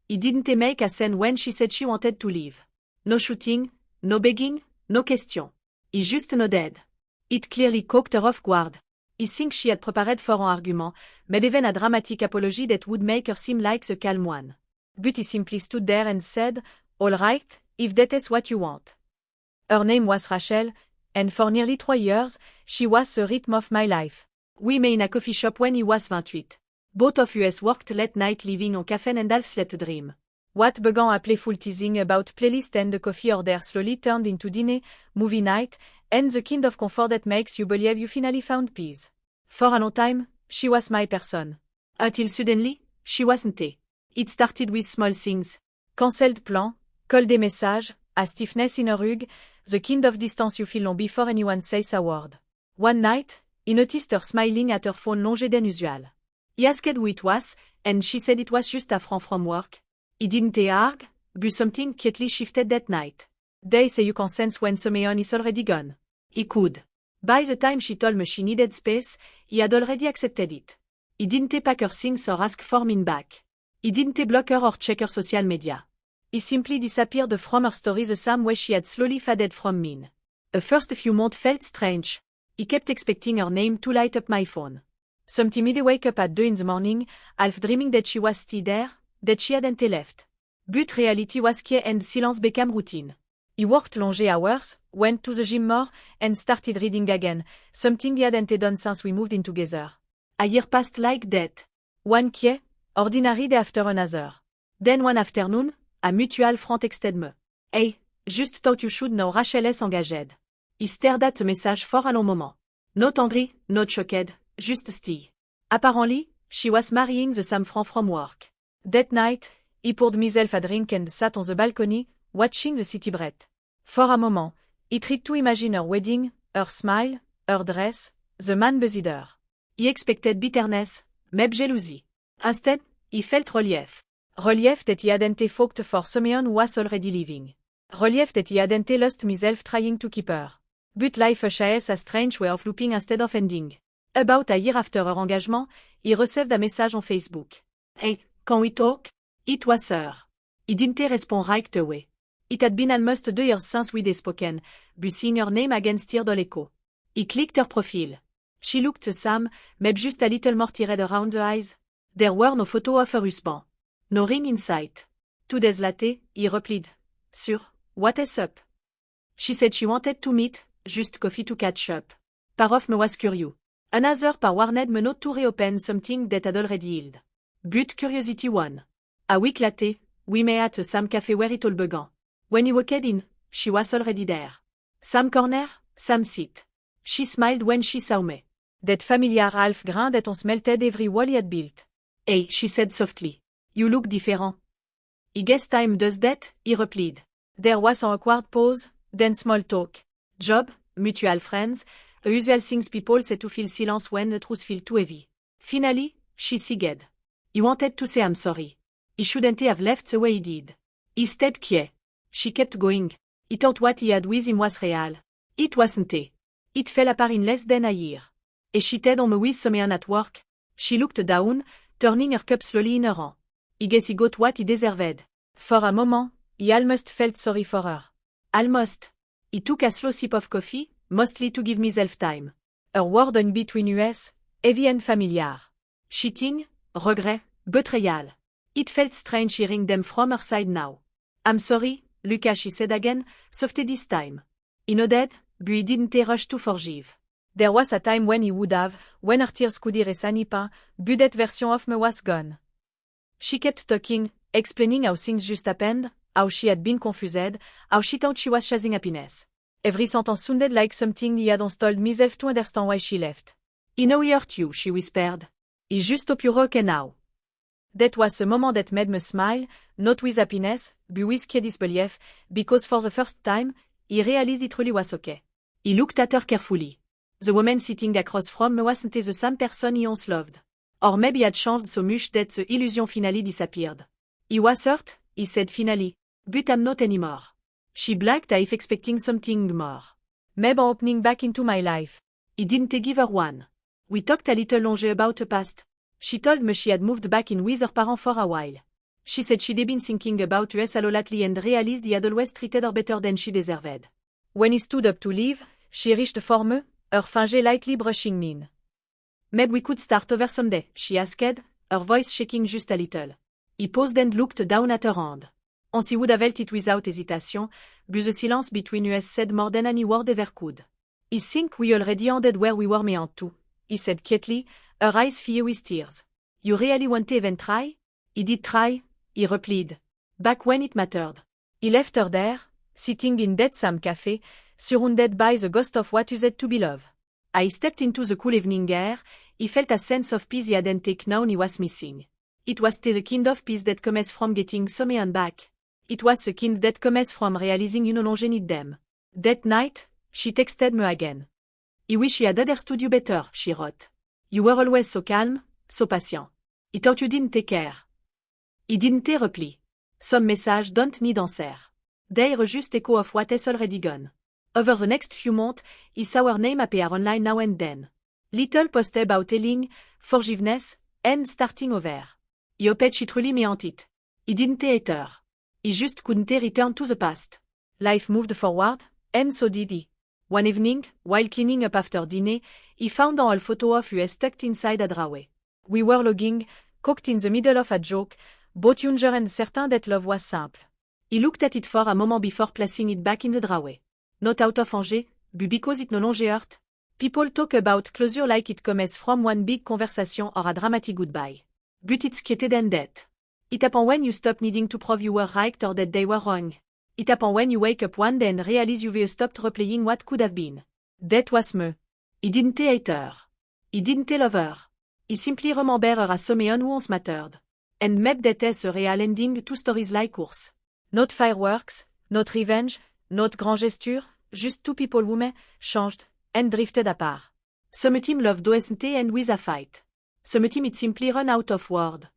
He didn't make a scene when she said she wanted to leave. No shooting, no begging, no question. He just nodded. It clearly caught her off guard. He thinks she had prepared for an argument, made even a dramatic apology that would make her seem like the calm one. But he simply stood there and said, "All right, if that is what you want." Her name was Rachel, and for nearly 3 years, she was the rhythm of my life. We met in a coffee shop when he was 28. Both of us worked late night living on caffeine and half slept dream. What began a playful teasing about playlist and the coffee order slowly turned into dinner, movie night, and the kind of comfort that makes you believe you finally found peace. For a long time, she was my person. Until suddenly, she wasn't. It started with small things. Cancelled plan, cold message, a stiffness in her rug, the kind of distance you feel long before anyone says a word. One night, he noticed her smiling at her phone longer than usual. He asked who it was, and she said it was just a friend from work. He didn't argue, but something quietly shifted that night. They say you can sense when someone is already gone. He could. By the time she told me she needed space, he had already accepted it. He didn't pack her things or ask for me back. He didn't block her or check her social media. He simply disappeared from her story the same way she had slowly faded from mine. The first few months felt strange. He kept expecting her name to light up my phone. Sometimes I'd wake up at 2 in the morning, half dreaming that she was still there, that she hadn't left. But reality was key and silence became routine. He worked long hours, went to the gym more, and started reading again, something he hadn't done since we moved in together. A year passed like that. One key, ordinary day after another. Then one afternoon, a mutual friend texted me. "Hey, just thought you should know Rachel is engaged." He stared at the message for a long moment. Not angry, not shocked, just still. Apparently, she was marrying the same friend from work. That night, he poured himself a drink and sat on the balcony, watching the city breathe. For a moment, he tried to imagine her wedding, her smile, her dress, the man beside her. He expected bitterness, maybe jealousy. Instead, he felt relief. Relief that he hadn't fought for someone who was already leaving. Relief that he hadn't lost himself trying to keep her. But life has a strange way of looping instead of ending. About a year after her engagement, he received a message on Facebook. "Hey, can we talk?" It was her. He didn't respond right away. It had been almost 2 years since we'd spoken, but seeing her name again stirred the echo. He clicked her profile. She looked the same, maybe just a little more tired around the eyes. There were no photos of her husband. No ring in sight. 2 days later, he replied. "Sure, what is up?" She said she wanted to meet, just coffee to catch up. Part of me was curious. Another part wanted me not to reopen something that had already healed. But curiosity won. A week later, we met at the same cafe where it all began. When he walked in, she was already there. Same corner, same seat. She smiled when she saw me. That familiar half grin that on melted every wall he had built. "Hey," she said softly. "You look different." "I guess time does that," he replied. There was an awkward pause, then small talk. Job, mutual friends, the usual things people say to fill silence when the truth feels too heavy. Finally, she sighed. He wanted to say I'm sorry. He shouldn't have left the way he did. He stayed quiet. She kept going. He thought what he had with him was real. It wasn't. It fell apart in less than a year. He cheated on me with someone at work. She looked down, turning her cup slowly in her hand. I guess he got what he deserved. For a moment, he almost felt sorry for her. Almost. He took a slow sip of coffee, mostly to give himself time. Her word in between us, heavy and familiar. Cheating, regret, betrayal. It felt strange hearing them from her side now. "I'm sorry, Luca," she said again, softer this time. He nodded, but he didn't rush to forgive. There was a time when he would have, when her tears could erase any pain, but that version of me was gone. She kept talking, explaining how things just happened, how she had been confused, how she thought she was chasing happiness. Every sentence sounded like something he hadn't told myself to understand why she left. "I know he hurt you," she whispered. "I just hope you're okay now." That was the moment that made me smile, not with happiness, but with disbelief, because for the first time, he realized it really was okay. He looked at her carefully. The woman sitting across from me wasn't the same person he once loved. Or maybe had changed so much that the illusion finally disappeared. "He was hurt," he said finally, "but I'm not anymore." She blinked as if expecting something more. "Maybe opening back into my life." He didn't give her one. We talked a little longer about the past. She told me she had moved back in with her parents for a while. She said she'd been thinking about us a lot lately and realized he had always treated her better than she deserved. When he stood up to leave, she reached for me, her finger lightly brushing mine. Maybe we could start over someday, she asked, her voice shaking just a little. He paused and looked down at her hand. On she would have held it without hesitation, but the silence between us said more than any word ever could. I think we already ended where we were meant to, he said quietly, her eyes filled with tears. You really want to even try? He did try, he replied. Back when it mattered. He left her there, sitting in that same cafe, surrounded by the ghost of what used to be love. I stepped into the cool evening air, he felt a sense of peace he hadn't taken now he was missing. It was the kind of peace that comes from getting someone back. It was the kind that comes from realizing you no longer need them. That night, she texted me again. I wish I had understood you better, she wrote. You were always so calm, so patient. I thought you didn't take care. He didn't reply. Some messages don't need answer. They're just echo of what has already gone. Over the next few months, he saw her name appear online now and then. Little posts about healing, forgiveness, and starting over. He hoped she truly meant it. He didn't hate her. He just couldn't return to the past. Life moved forward, and so did he. One evening, while cleaning up after dinner, he found an old photo of us tucked inside a drawer. We were logging, cocked in the middle of a joke, both younger and certain that love was simple. He looked at it for a moment before placing it back in the drawer. Not out of anger, but because it no longer hurt. People talk about closure like it comes from one big conversation or a dramatic goodbye. But it's created and death. It happens when you stop needing to prove you were right or that they were wrong. It happens when you wake up one day and realize you've stopped replaying what could have been. That was me. He didn't hate her. He didn't love her. He simply remembered her as someone who once mattered. And maybe that is a real ending to stories like ours. Not fireworks, not revenge, not grand gesture, just two people who met, changed, and drifted apart. Some team loved OSNT and with a fight. Some team it simply run out of word.